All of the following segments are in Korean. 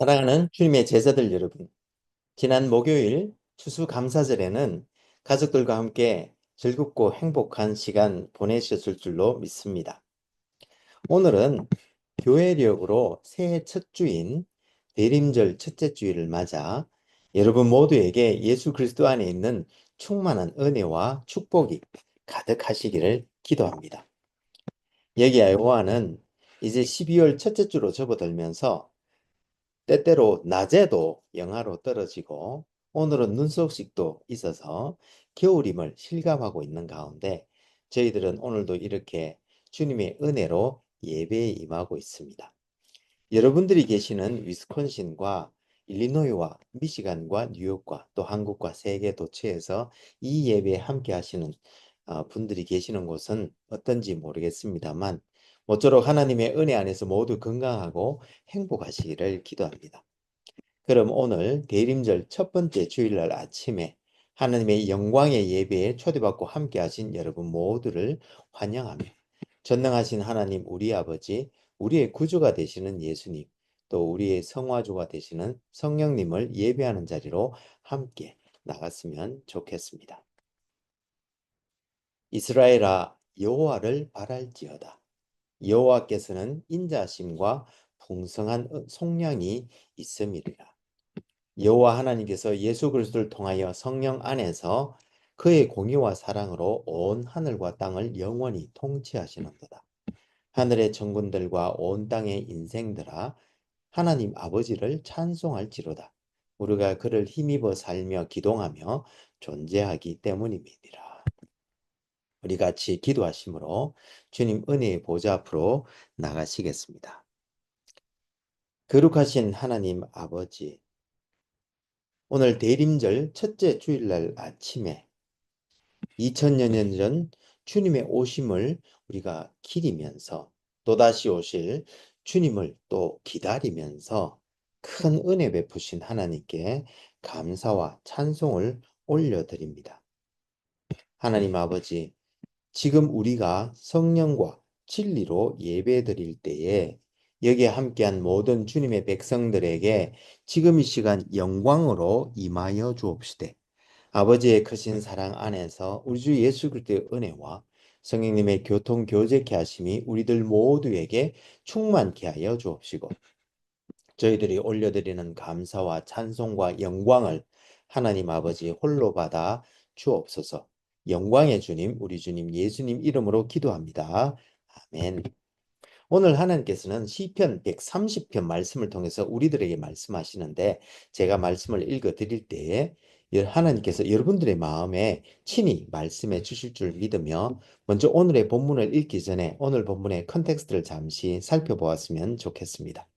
사랑하는 주님의 제자들 여러분, 지난 목요일 추수감사절에는 가족들과 함께 즐겁고 행복한 시간 보내셨을 줄로 믿습니다. 오늘은 교회력으로 새해 첫 주인 대림절 첫째 주일을 맞아 여러분 모두에게 예수 그리스도 안에 있는 충만한 은혜와 축복이 가득하시기를 기도합니다. 여기야 요한은 이제 12월 첫째 주로 접어들면서 때때로 낮에도 영하로 떨어지고 오늘은 눈 소식도 있어서 겨울임을 실감하고 있는 가운데 저희들은 오늘도 이렇게 주님의 은혜로 예배에 임하고 있습니다. 여러분들이 계시는 위스콘신과 일리노이와 미시간과 뉴욕과 또 한국과 세계 도처에서 이 예배에 함께 하시는 분들이 계시는 곳은 어떤지 모르겠습니다만 모쪼록 하나님의 은혜 안에서 모두 건강하고 행복하시기를 기도합니다. 그럼 오늘 대림절 첫 번째 주일날 아침에 하나님의 영광의 예배에 초대받고 함께 하신 여러분 모두를 환영하며 전능하신 하나님 우리 아버지, 우리의 구주가 되시는 예수님, 또 우리의 성화주가 되시는 성령님을 예배하는 자리로 함께 나갔으면 좋겠습니다. 이스라엘아 여호와를 바랄지어다. 여호와께서는 인자하심과 풍성한 속량이 있음이리라. 여호와 하나님께서 예수 그리스도를 통하여 성령 안에서 그의 공의와 사랑으로 온 하늘과 땅을 영원히 통치하시는도다. 하늘의 천군들과 온 땅의 인생들아 하나님 아버지를 찬송할지로다. 우리가 그를 힘입어 살며 기동하며 존재하기 때문입니다. 우리 같이 기도하심으로 주님 은혜의 보좌 앞으로 나가시겠습니다. 거룩하신 하나님 아버지, 오늘 대림절 첫째 주일날 아침에 2000여 년 전 주님의 오심을 우리가 기리면서 또다시 오실 주님을 또 기다리면서 큰 은혜 베푸신 하나님께 감사와 찬송을 올려드립니다. 하나님 아버지, 지금 우리가 성령과 진리로 예배드릴 때에 여기에 함께한 모든 주님의 백성들에게 지금 이 시간 영광으로 임하여 주옵시되 아버지의 크신 사랑 안에서 우리 주 예수 그리스도의 은혜와 성령님의 교통 교제케 하심이 우리들 모두에게 충만케 하여 주옵시고 저희들이 올려드리는 감사와 찬송과 영광을 하나님 아버지 홀로 받아 주옵소서. 영광의 주님, 우리 주님 예수님 이름으로 기도합니다. 아멘. 오늘 하나님께서는 시편 130편 말씀을 통해서 우리들에게 말씀하시는데 제가 말씀을 읽어 드릴 때에 하나님께서 여러분들의 마음에 친히 말씀해 주실 줄 믿으며 먼저 오늘의 본문을 읽기 전에 오늘 본문의 컨텍스트를 잠시 살펴보았으면 좋겠습니다.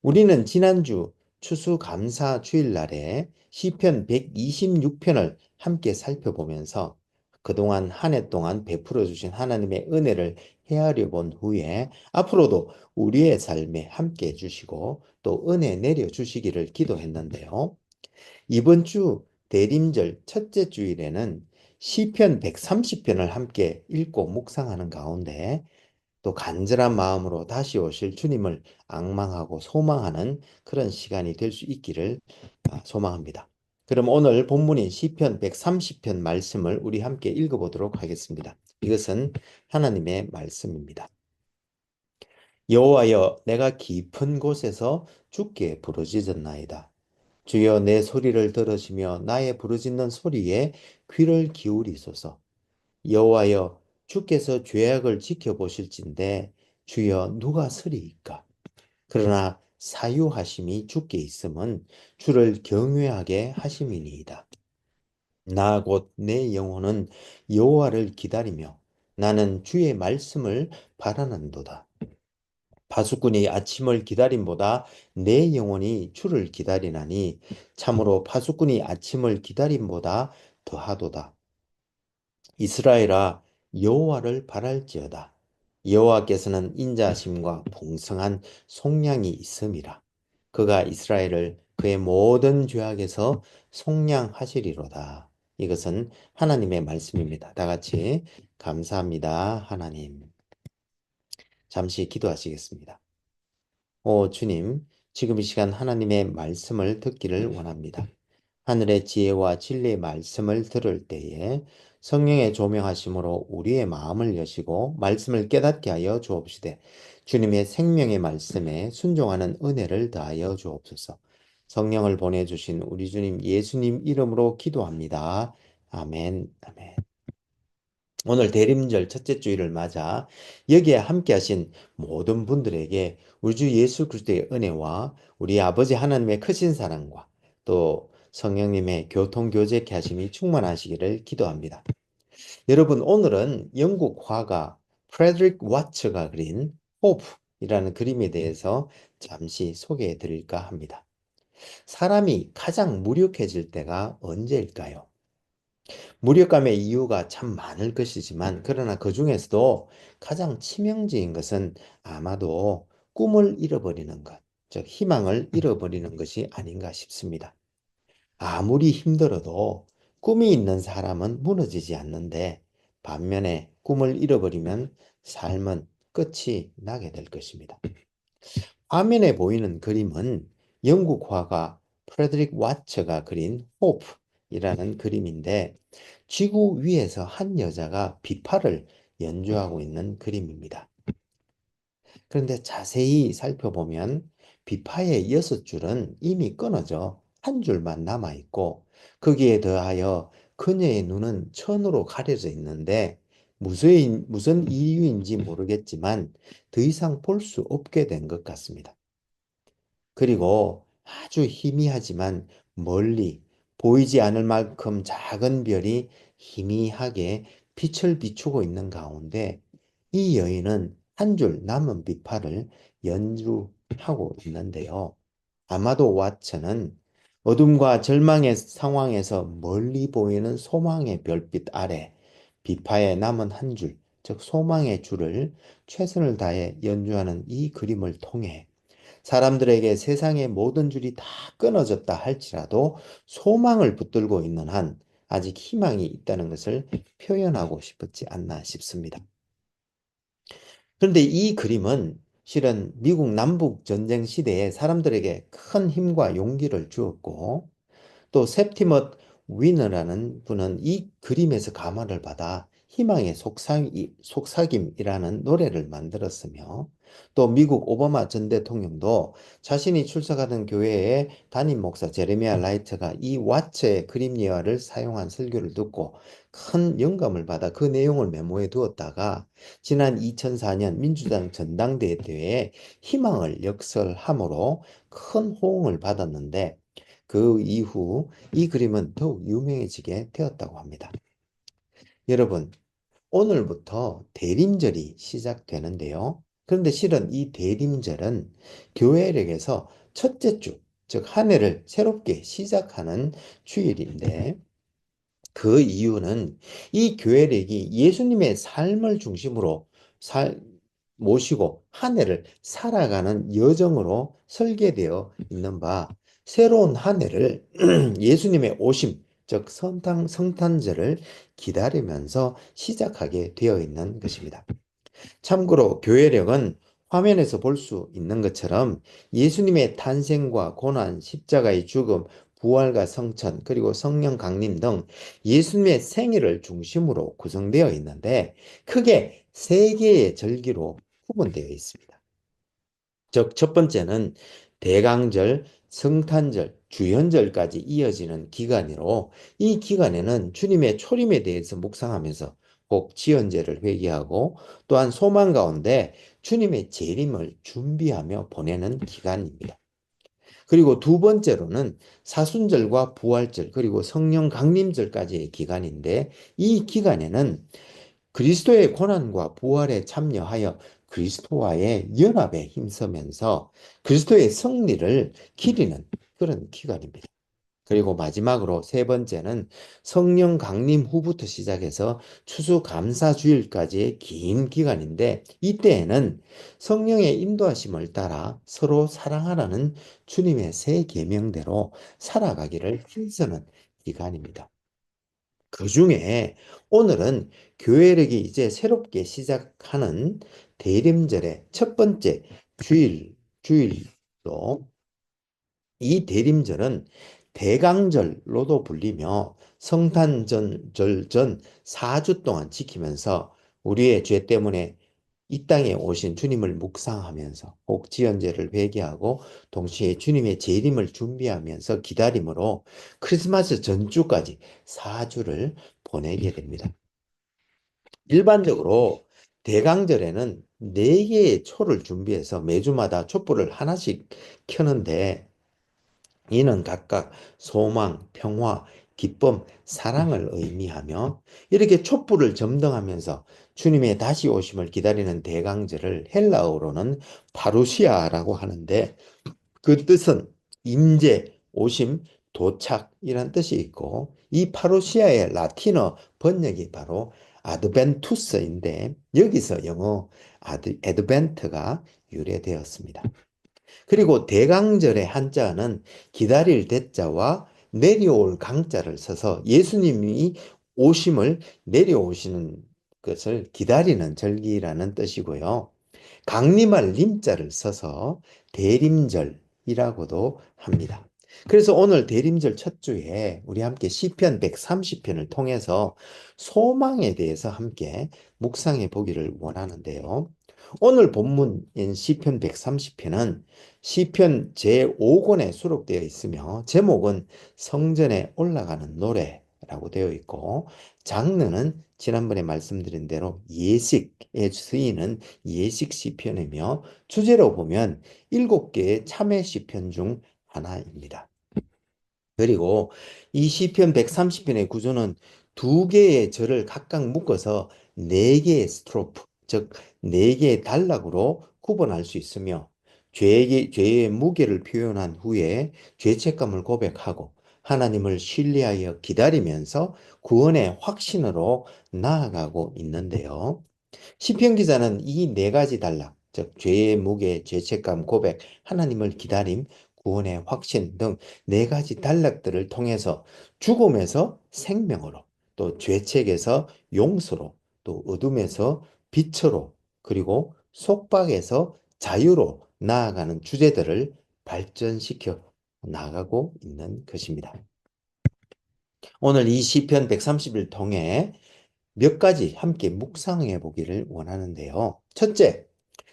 우리는 지난주 추수감사 주일날에 시편 126편을 함께 살펴보면서 그동안 한 해 동안 베풀어 주신 하나님의 은혜를 헤아려 본 후에 앞으로도 우리의 삶에 함께 해주시고 또 은혜 내려 주시기를 기도했는데요. 이번 주 대림절 첫째 주일에는 시편 130편을 함께 읽고 묵상하는 가운데 또 간절한 마음으로 다시 오실 주님을 앙망하고 소망하는 그런 시간이 될 수 있기를 소망합니다. 그럼 오늘 본문인 시편 130편 말씀을 우리 함께 읽어보도록 하겠습니다. 이것은 하나님의 말씀입니다. 여호와여, 내가 깊은 곳에서 주께 부르짖었나이다. 주여, 내 소리를 들으시며 나의 부르짖는 소리에 귀를 기울이소서. 여호와여, 주께서 죄악을 지켜보실진데 주여 누가 서리이까? 그러나 사유하심이 주께 있음은 주를 경외하게 하심이니이다. 나 곧 내 영혼은 여호와를 기다리며 나는 주의 말씀을 바라는도다. 파수꾼이 아침을 기다림보다 내 영혼이 주를 기다리나니 참으로 파수꾼이 아침을 기다림보다 더하도다. 이스라엘아 여호와를 바랄지어다. 여호와께서는 인자하심과 풍성한 속량이 있음이라. 그가 이스라엘을 그의 모든 죄악에서 속량하시리로다. 이것은 하나님의 말씀입니다. 다 같이 감사합니다. 하나님. 잠시 기도하시겠습니다. 오 주님, 지금 이 시간 하나님의 말씀을 듣기를 원합니다. 하늘의 지혜와 진리의 말씀을 들을 때에 성령의 조명하심으로 우리의 마음을 여시고 말씀을 깨닫게 하여 주옵시되 주님의 생명의 말씀에 순종하는 은혜를 더하여 주옵소서. 성령을 보내주신 우리 주님 예수님 이름으로 기도합니다. 아멘, 아멘. 오늘 대림절 첫째 주일을 맞아 여기에 함께 하신 모든 분들에게 우리 주 예수 그리스도의 은혜와 우리 아버지 하나님의 크신 사랑과 또 성령님의 교통교제케 하심이 충만하시기를 기도합니다. 여러분, 오늘은 영국 화가 프레드릭 와츠가 그린 호프이라는 그림에 대해서 잠시 소개해 드릴까 합니다. 사람이 가장 무력해질 때가 언제일까요? 무력감의 이유가 참 많을 것이지만 그러나 그 중에서도 가장 치명적인 것은 아마도 꿈을 잃어버리는 것, 즉 희망을 잃어버리는 것이 아닌가 싶습니다. 아무리 힘들어도 꿈이 있는 사람은 무너지지 않는데 반면에 꿈을 잃어버리면 삶은 끝이 나게 될 것입니다. 화면에 보이는 그림은 영국 화가 프레드릭 와처가 그린 호프이라는 그림인데 지구 위에서 한 여자가 비파를 연주하고 있는 그림입니다. 그런데 자세히 살펴보면 비파의 6줄은 이미 끊어져 한 줄만 남아있고 거기에 더하여 그녀의 눈은 천으로 가려져 있는데 무슨 이유인지 모르겠지만 더 이상 볼 수 없게 된 것 같습니다. 그리고 아주 희미하지만 멀리 보이지 않을 만큼 작은 별이 희미하게 빛을 비추고 있는 가운데 이 여인은 한 줄 남은 비파를 연주하고 있는데요. 아마도 왓츠는 어둠과 절망의 상황에서 멀리 보이는 소망의 별빛 아래 비파의 남은 한 줄, 즉 소망의 줄을 최선을 다해 연주하는 이 그림을 통해 사람들에게 세상의 모든 줄이 다 끊어졌다 할지라도 소망을 붙들고 있는 한 아직 희망이 있다는 것을 표현하고 싶었지 않나 싶습니다. 그런데 이 그림은 실은 미국 남북 전쟁 시대에 사람들에게 큰 힘과 용기를 주었고 또 셉티머 위너라는 분은 이 그림에서 감화를 받아 희망의 속삭임이라는 노래를 만들었으며 또 미국 오바마 전 대통령도 자신이 출석하는 교회의 담임 목사 제레미야 라이트가 이 와츠의 그림 예화를 사용한 설교를 듣고 큰 영감을 받아 그 내용을 메모해 두었다가 지난 2004년 민주당 전당대회 때에 희망을 역설함으로 큰 호응을 받았는데 그 이후 이 그림은 더욱 유명해지게 되었다고 합니다. 여러분, 오늘부터 대림절이 시작되는데요. 그런데 실은 이 대림절은 교회력에서 첫째 주, 즉 한 해를 새롭게 시작하는 주일인데 그 이유는 이 교회력이 예수님의 삶을 중심으로 모시고 한 해를 살아가는 여정으로 설계되어 있는 바 새로운 한 해를 예수님의 오심, 즉 성탄절을 기다리면서 시작하게 되어 있는 것입니다. 참고로 교회력은 화면에서 볼 수 있는 것처럼 예수님의 탄생과 고난, 십자가의 죽음, 부활과 성천, 그리고 성령 강림 등 예수님의 생애를 중심으로 구성되어 있는데 크게 세 개의 절기로 구분되어 있습니다. 즉, 첫 번째는 대강절, 성탄절, 주현절까지 이어지는 기간으로 이 기간에는 주님의 초림에 대해서 묵상하면서 꼭 지연제를 회개하고 또한 소망 가운데 주님의 재림을 준비하며 보내는 기간입니다. 그리고 두 번째로는 사순절과 부활절 그리고 성령 강림절까지의 기간인데 이 기간에는 그리스도의 고난과 부활에 참여하여 그리스도와의 연합에 힘쓰면서 그리스도의 승리를 기리는 그런 기간입니다. 그리고 마지막으로 세 번째는 성령 강림 후부터 시작해서 추수감사주일까지의 긴 기간인데 이때에는 성령의 인도하심을 따라 서로 사랑하라는 주님의 새 계명대로 살아가기를 힘쓰는 기간입니다. 그 중에 오늘은 교회력이 이제 새롭게 시작하는 대림절의 첫 번째 주일로 이 대림절은 대강절로도 불리며 성탄절 전 4주 동안 지키면서 우리의 죄 때문에 이 땅에 오신 주님을 묵상하면서 혹 지연제를 회개하고 동시에 주님의 재림을 준비하면서 기다림으로 크리스마스 전주까지 4주를 보내게 됩니다. 일반적으로 대강절에는 4개의 초를 준비해서 매주마다 촛불을 하나씩 켜는데 이는 각각 소망, 평화, 기쁨, 사랑을 의미하며 이렇게 촛불을 점등하면서 주님의 다시 오심을 기다리는 대강절을 헬라어로는 파루시아라고 하는데 그 뜻은 임재, 오심, 도착이란 뜻이 있고 이 파루시아의 라틴어 번역이 바로 아드벤투스인데 여기서 영어 애드벤트가 유래되었습니다. 그리고 대강절의 한자는 기다릴 대자와 내려올 강자를 써서 예수님이 오심을 내려오시는 것을 기다리는 절기라는 뜻이고요. 강림할 림자를 써서 대림절이라고도 합니다. 그래서 오늘 대림절 첫 주에 우리 함께 시편 130편을 통해서 소망에 대해서 함께 묵상해 보기를 원하는데요. 오늘 본문인 시편 130편은 시편 제5권에 수록되어 있으며 제목은 성전에 올라가는 노래라고 되어 있고 장르는 지난번에 말씀드린 대로 예식에 쓰이는 예식 시편이며 주제로 보면 7개의 참회 시편 중 하나입니다. 그리고 이 시편 130편의 구조는 2개의 절을 각각 묶어서 4개의 스트로프, 즉 4개의 단락으로 구분할 수 있으며 죄의 무게를 표현한 후에 죄책감을 고백하고 하나님을 신뢰하여 기다리면서 구원의 확신으로 나아가고 있는데요. 시편 기자는 이 4가지 단락, 즉 죄의 무게, 죄책감, 고백, 하나님을 기다림, 구원의 확신 등 4가지 단락들을 통해서 죽음에서 생명으로, 또 죄책에서 용서로, 또 어둠에서 빛으로, 그리고 속박에서 자유로 나아가는 주제들을 발전시켜 나가고 있는 것입니다. 오늘 이 시편 130을 통해 몇 가지 함께 묵상해 보기를 원하는데요. 첫째,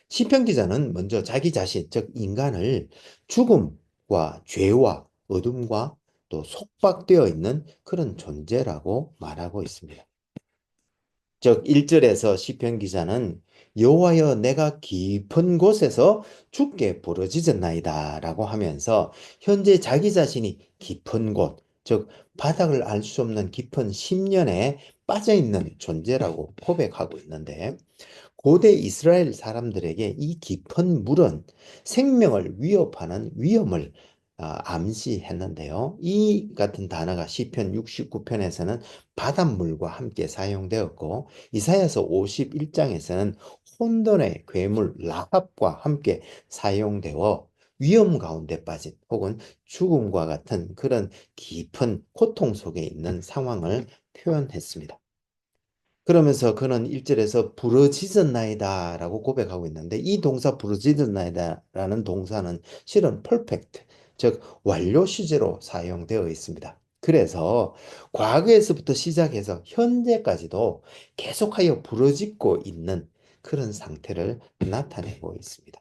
시편 기자는 먼저 자기 자신, 즉 인간을 죽음과 죄와 어둠과 또 속박되어 있는 그런 존재라고 말하고 있습니다. 즉 1절에서 시편 기자는 여호와여 내가 깊은 곳에서 죽게 부르짖었나이다 라고 하면서 현재 자기 자신이 깊은 곳, 즉 바닥을 알 수 없는 깊은 심연에 빠져 있는 존재라고 고백하고 있는데 고대 이스라엘 사람들에게 이 깊은 물은 생명을 위협하는 위험을 암시했는데요. 이 같은 단어가 시편 69편에서는 바닷물과 함께 사용되었고 이사야서 51장에서는 혼돈의 괴물 라합과 함께 사용되어 위험 가운데 빠진 혹은 죽음과 같은 그런 깊은 고통 속에 있는 상황을 표현했습니다. 그러면서 그는 1절에서 부르짖었나이다 라고 고백하고 있는데 이 동사 부르짖었나이다 라는 동사는 실은 perfect, 즉 완료 시제로 사용되어 있습니다. 그래서 과거에서부터 시작해서 현재까지도 계속하여 부르짖고 있는 그런 상태를 나타내고 있습니다.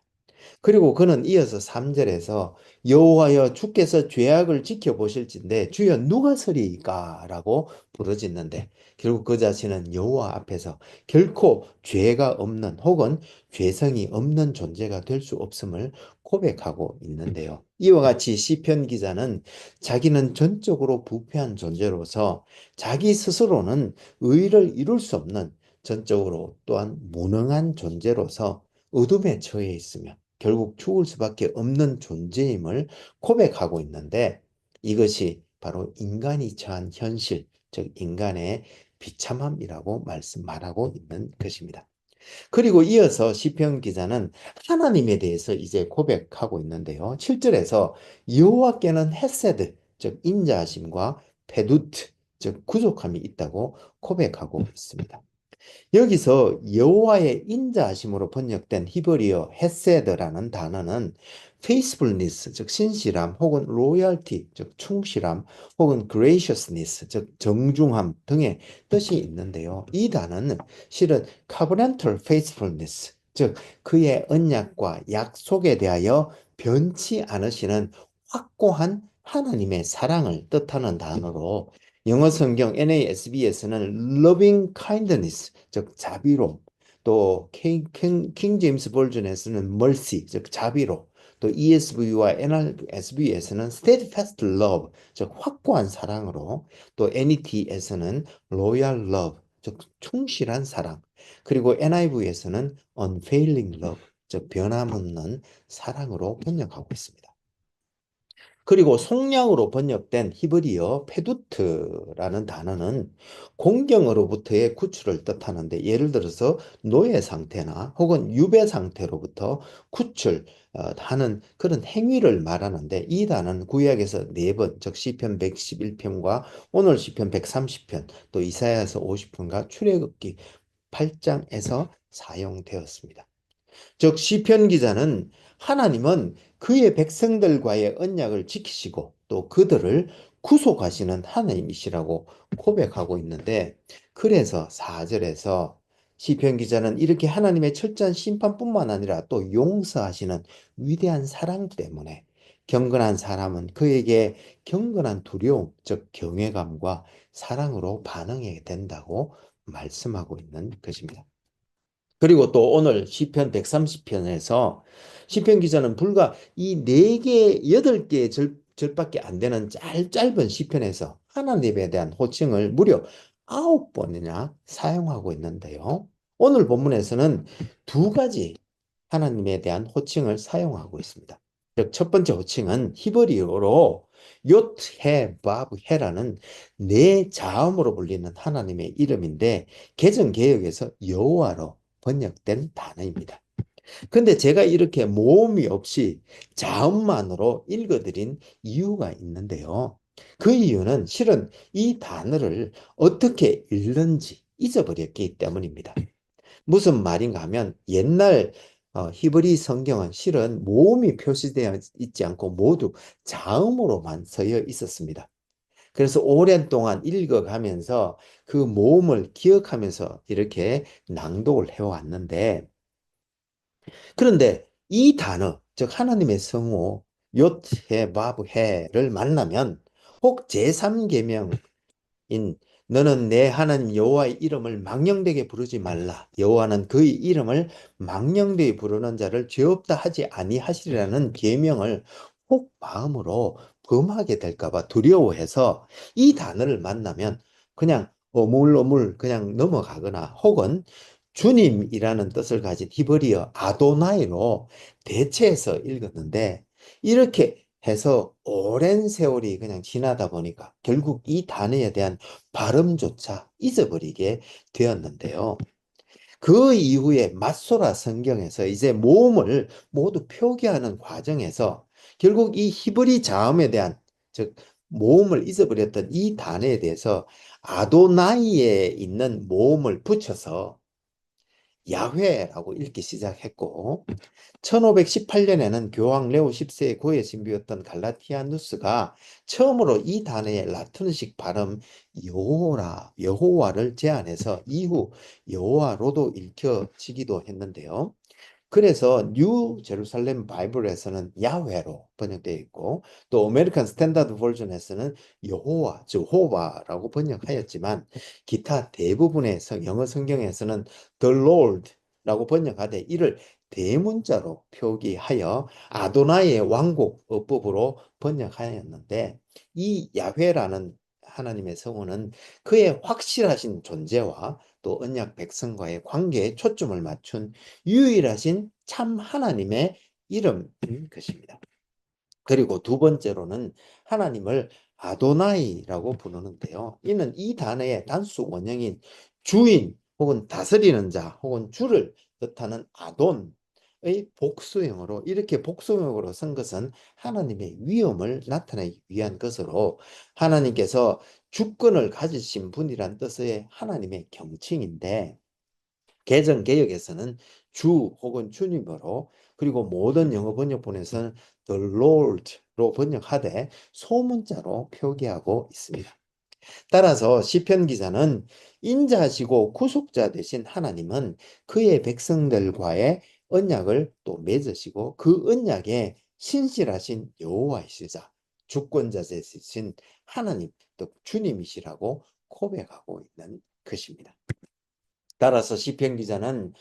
그리고 그는 이어서 3절에서 여호와여 주께서 죄악을 지켜보실진데 주여 누가 서리이까 라고 부르짖는데 결국 그 자신은 여호와 앞에서 결코 죄가 없는 혹은 죄성이 없는 존재가 될 수 없음을 고백하고 있는데요. 이와 같이 시편 기자는 자기는 전적으로 부패한 존재로서 자기 스스로는 의를 이룰 수 없는 전적으로 또한 무능한 존재로서 어둠에 처해 있으며 결국 죽을 수밖에 없는 존재임을 고백하고 있는데 이것이 바로 인간이 처한 현실, 즉 인간의 비참함이라고 말하고 있는 것입니다. 그리고 이어서 시편 기자는 하나님에 대해서 이제 고백하고 있는데요. 7절에서 여호와께는 헤세드, 즉 인자하심과 페두트, 즉 구속함이 있다고 고백하고 있습니다. 여기서 여호와의 인자하심으로 번역된 히브리어 헤세드라는 단어는 faithfulness, 즉 신실함, 혹은 loyalty, 즉 충실함, 혹은 graciousness, 즉 정중함 등의 뜻이 있는데요. 이 단어는 실은 covenantal faithfulness, 즉 그의 언약과 약속에 대하여 변치 않으시는 확고한 하나님의 사랑을 뜻하는 단어로 영어 성경 NASB에서는 loving kindness, 즉 자비로, 또 킹 제임스 버전에서는 mercy, 즉 자비로, 또 ESV와 NRSV에서는 steadfast love, 즉 확고한 사랑으로, 또 NET에서는 loyal love, 즉 충실한 사랑, 그리고 NIV에서는 unfailing love, 즉 변함없는 사랑으로 번역하고 있습니다. 그리고 속량으로 번역된 히브리어 페두트라는 단어는 공경으로부터의 구출을 뜻하는데, 예를 들어서 노예 상태나 혹은 유배 상태로부터 구출하는 그런 행위를 말하는데, 이 단어는 구약에서 4번, 즉 시편 111편과 오늘 시편 130편, 또 이사야서 50편과 출애굽기 8장에서 사용되었습니다. 즉 시편 기자는 하나님은 그의 백성들과의 언약을 지키시고 또 그들을 구속하시는 하나님이시라고 고백하고 있는데, 그래서 4절에서 시편 기자는 이렇게 하나님의 철저한 심판뿐만 아니라 또 용서하시는 위대한 사랑 때문에 경건한 사람은 그에게 경건한 두려움, 즉 경외감과 사랑으로 반응하게 된다고 말씀하고 있는 것입니다. 그리고 또 오늘 시편 130편에서 시편 기자는 불과 이 4개, 8개의 절밖에 안 되는 짧은 시편에서 하나님에 대한 호칭을 무려 9번이나 사용하고 있는데요. 오늘 본문에서는 2가지 하나님에 대한 호칭을 사용하고 있습니다. 즉, 첫 번째 호칭은 히브리어로 요트해 바브해라는 네 자음으로 불리는 하나님의 이름인데, 개정 개역에서 여호와로 번역된 단어입니다. 근데 제가 이렇게 모음이 없이 자음만으로 읽어드린 이유가 있는데요. 그 이유는 실은 이 단어를 어떻게 읽는지 잊어버렸기 때문입니다. 무슨 말인가 하면, 옛날 히브리 성경은 실은 모음이 표시되어 있지 않고 모두 자음으로만 쓰여 있었습니다. 그래서 오랜 동안 읽어가면서 그 모음을 기억하면서 이렇게 낭독을 해왔는데, 그런데 이 단어, 즉 하나님의 성호 욤해 바브해를 만나면 혹 제3계명인 너는 내 하나님 여호와의 이름을 망령되게 부르지 말라, 여호와는 그의 이름을 망령되게 부르는 자를 죄 없다 하지 아니하시리라는 계명을 혹 마음으로 범하게 될까 봐 두려워해서 이 단어를 만나면 그냥 어물어물 그냥 넘어가거나, 혹은 주님이라는 뜻을 가진 히브리어 아도나이로 대체해서 읽었는데, 이렇게 해서 오랜 세월이 그냥 지나다 보니까 결국 이 단어에 대한 발음조차 잊어버리게 되었는데요. 그 이후에 맞소라 성경에서 이제 모음을 모두 표기하는 과정에서 결국 이 히브리 자음에 대한, 즉 모음을 잊어버렸던 이 단어에 대해서 아도나이에 있는 모음을 붙여서 야훼라고 읽기 시작했고, 1518년에는 교황 레오 10세의 고해 신부였던 갈라티아누스가 처음으로 이 단어의 라틴식 발음 여호와를 제안해서 이후 여호와로도 읽혀지기도 했는데요. 그래서 뉴 제루살렘 바이블에서는 야훼로 번역되어 있고, 또 아메리칸 스탠다드 버전에서는 여호와, 즉 호바라고 번역하였지만, 기타 대부분의 영어 성경에서는 the Lord라고 번역하되 이를 대문자로 표기하여 아도나이의 왕국 어법으로 번역하였는데, 이 야훼라는 하나님의 성호는 그의 확실하신 존재와 또 언약 백성과의 관계에 초점을 맞춘 유일하신 참 하나님의 이름인 것입니다. 그리고 두 번째로는 하나님을 아도나이라고 부르는데요. 이는 이 단어의 단수 원형인 주인 혹은 다스리는 자 혹은 주를 뜻하는 아돈의 복수형으로, 이렇게 복수형으로 쓴 것은 하나님의 위엄을 나타내기 위한 것으로, 하나님께서 주권을 가지신 분이란 뜻의 하나님의 경칭인데, 개정 개역에서는 주 혹은 주님으로, 그리고 모든 영어 번역본에서는 the Lord로 번역하되 소문자로 표기하고 있습니다. 따라서 시편 기자는 인자하시고 구속자 되신 하나님은 그의 백성들과의 언약을 또 맺으시고 그 언약에 신실하신 여호와이시자 주권자 되신 하나님, 또 주님이시라고 고백하고 있는 것입니다. 따라서 시편 기자는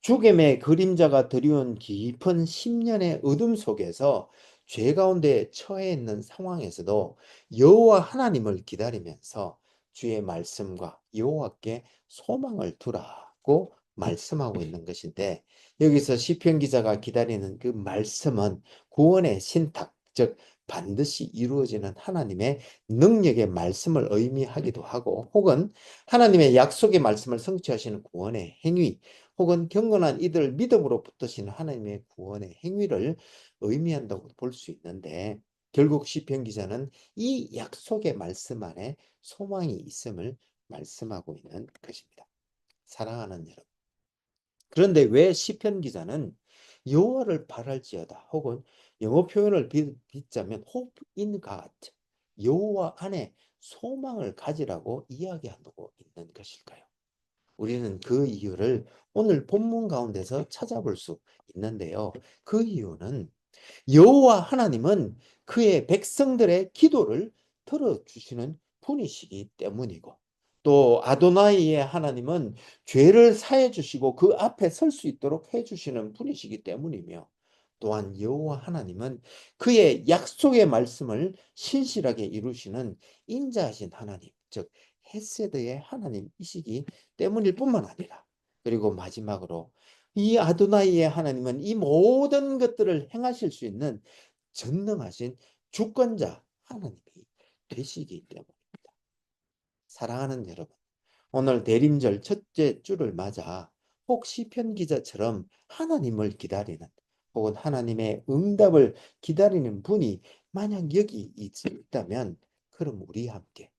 죽음의 그림자가 드리운 깊은 10년의 어둠 속에서 죄 가운데 처해 있는 상황에서도 여호와 하나님을 기다리면서 주의 말씀과 여호와께 소망을 두라고 말씀하고 있는 것인데, 여기서 시편 기자가 기다리는 그 말씀은 구원의 신탁, 즉 반드시 이루어지는 하나님의 능력의 말씀을 의미하기도 하고, 혹은 하나님의 약속의 말씀을 성취하시는 구원의 행위, 혹은 경건한 이들 믿음으로 붙드시는 하나님의 구원의 행위를 의미한다고 볼 수 있는데, 결국 시편 기자는 이 약속의 말씀 안에 소망이 있음을 말씀하고 있는 것입니다. 사랑하는 여러분, 그런데 왜 시편 기자는 여호와를 바랄지어다, 혹은 영어 표현을 빚자면 hope in God, 여호와 안에 소망을 가지라고 이야기하고 있는 것일까요? 우리는 그 이유를 오늘 본문 가운데서 찾아볼 수 있는데요. 그 이유는 여호와 하나님은 그의 백성들의 기도를 들어주시는 분이시기 때문이고, 또 아도나이의 하나님은 죄를 사해 주시고 그 앞에 설 수 있도록 해 주시는 분이시기 때문이며, 또한 여호와 하나님은 그의 약속의 말씀을 신실하게 이루시는 인자하신 하나님, 즉 헤세드의 하나님이시기 때문일 뿐만 아니라, 그리고 마지막으로 이 아도나이의 하나님은 이 모든 것들을 행하실 수 있는 전능하신 주권자 하나님이 되시기 때문입니다. 사랑하는 여러분, 오늘 대림절 첫째 주를 맞아 혹 시편 기자처럼 하나님을 기다리는, 혹은 하나님의 응답을 기다리는 분이 만약 여기 있다면, 그럼 우리 함께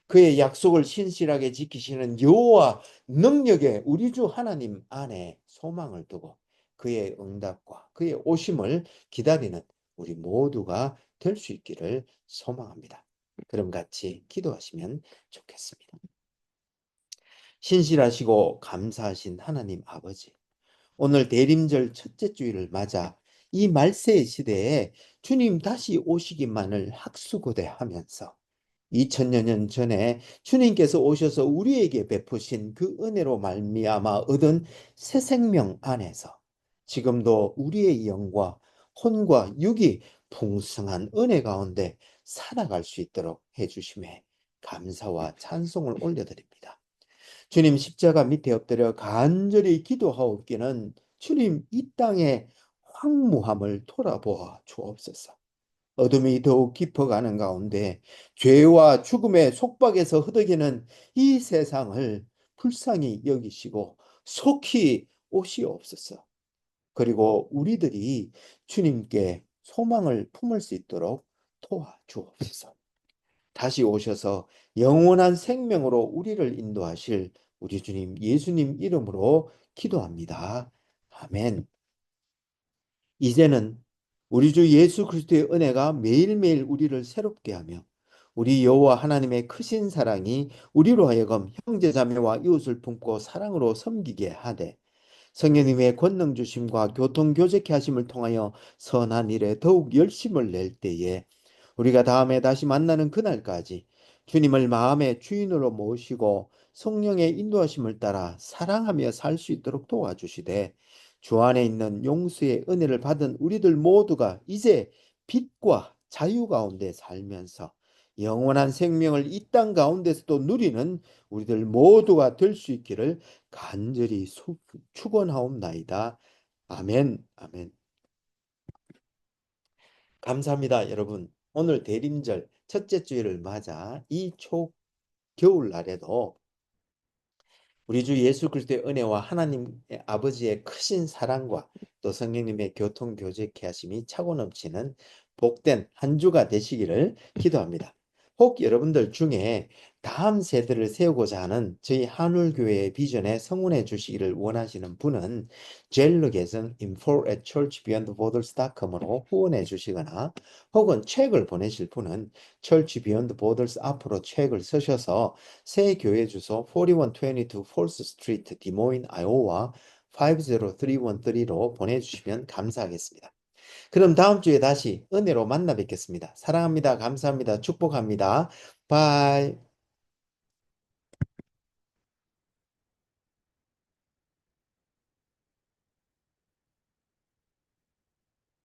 그의 약속을 신실하게 지키시는 여호와 능력의 우리 주 하나님 안에 소망을 두고 그의 응답과 그의 오심을 기다리는 우리 모두가 될 수 있기를 소망합니다. 그럼 같이 기도하시면 좋겠습니다. 신실하시고 감사하신 하나님 아버지, 오늘 대림절 첫째 주일을 맞아 이 말세의 시대에 주님 다시 오시기만을 학수고대하면서 2000여 년 전에 주님께서 오셔서 우리에게 베푸신 그 은혜로 말미암아 얻은 새 생명 안에서 지금도 우리의 영과 혼과 육이 풍성한 은혜 가운데 살아갈 수 있도록 해주심에 감사와 찬송을 올려드립니다. 주님, 십자가 밑에 엎드려 간절히 기도하옵기는 주님, 이 땅의 황무함을 돌아보아 주옵소서. 어둠이 더욱 깊어가는 가운데 죄와 죽음의 속박에서 흐드기는 이 세상을 불쌍히 여기시고 속히 오시옵소서. 그리고 우리들이 주님께 소망을 품을 수 있도록 도와주옵소서. 다시 오셔서 영원한 생명으로 우리를 인도하실 우리 주님 예수님 이름으로 기도합니다. 아멘. 이제는 우리 주 예수 그리스도의 은혜가 매일매일 우리를 새롭게 하며 우리 여호와 하나님의 크신 사랑이 우리로 하여금 형제자매와 이웃을 품고 사랑으로 섬기게 하되, 성령님의 권능 주심과 교통 교제케 하심을 통하여 선한 일에 더욱 열심을 낼 때에 우리가 다음에 다시 만나는 그날까지 주님을 마음의 주인으로 모시고 성령의 인도하심을 따라 사랑하며 살 수 있도록 도와주시되, 주 안에 있는 용서의 은혜를 받은 우리들 모두가 이제 빛과 자유 가운데 살면서 영원한 생명을 이 땅 가운데서도 누리는 우리들 모두가 될 수 있기를 간절히 축원하옵나이다. 아멘. 아멘. 감사합니다, 여러분. 오늘 대림절 첫째 주일을 맞아 이 초겨울날에도 우리 주 예수 그리스도의 은혜와 하나님 아버지의 크신 사랑과 또 성령님의 교통 교제케 하심이 차고 넘치는 복된 한 주가 되시기를 기도합니다. 혹 여러분들 중에 다음 세대를 세우고자 하는 저희 한울교회의 비전에 성원해 주시기를 원하시는 분은 젤로 계정 info@churchbeyondborders.com으로 후원해 주시거나 혹은 책을 보내실 분은 Church Beyond Borders 앞으로 책을 쓰셔서 새 교회 주소 4122 Fourth Street, 디모인, 아이오와 50313로 보내주시면 감사하겠습니다. 그럼 다음 주에 다시 은혜로 만나 뵙겠습니다. 사랑합니다. 감사합니다. 축복합니다. 바이.